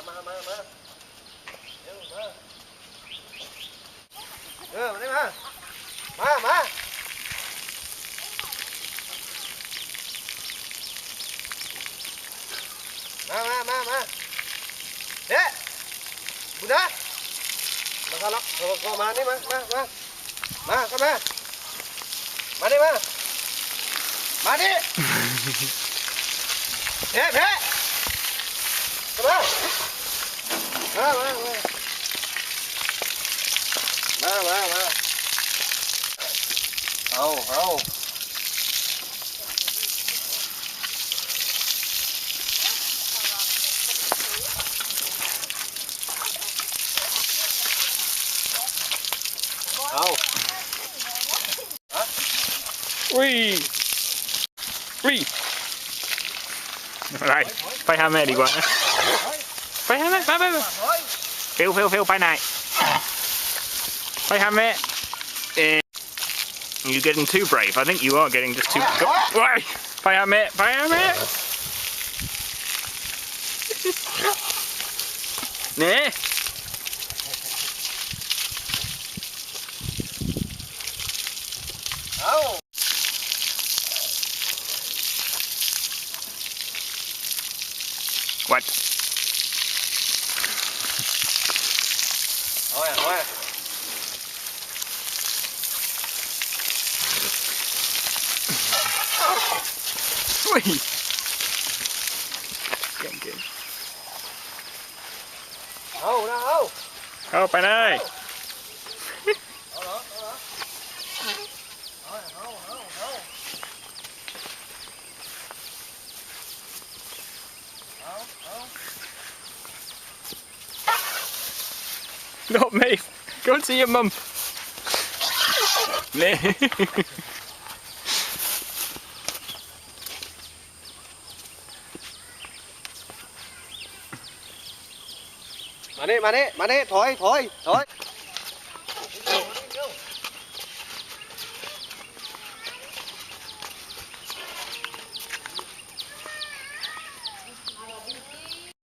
มาได้มาเด็กบุญนะมาเข้าล็อกเข้ามานี่มาเข้ามาดิมาดิเฮ้เข้ามาเอาอุ้ยอะไรไปหาแม่ดีกว่าไปหาแม่ไปเฟลไปไหนไปหาแม่You're getting too brave. I think you are getting just too. Why? ไปหาแม่เนี่ยWhat? อุ้ยเก่งเอาไปเลยNot me. Go and see your mum.มานี่ถอย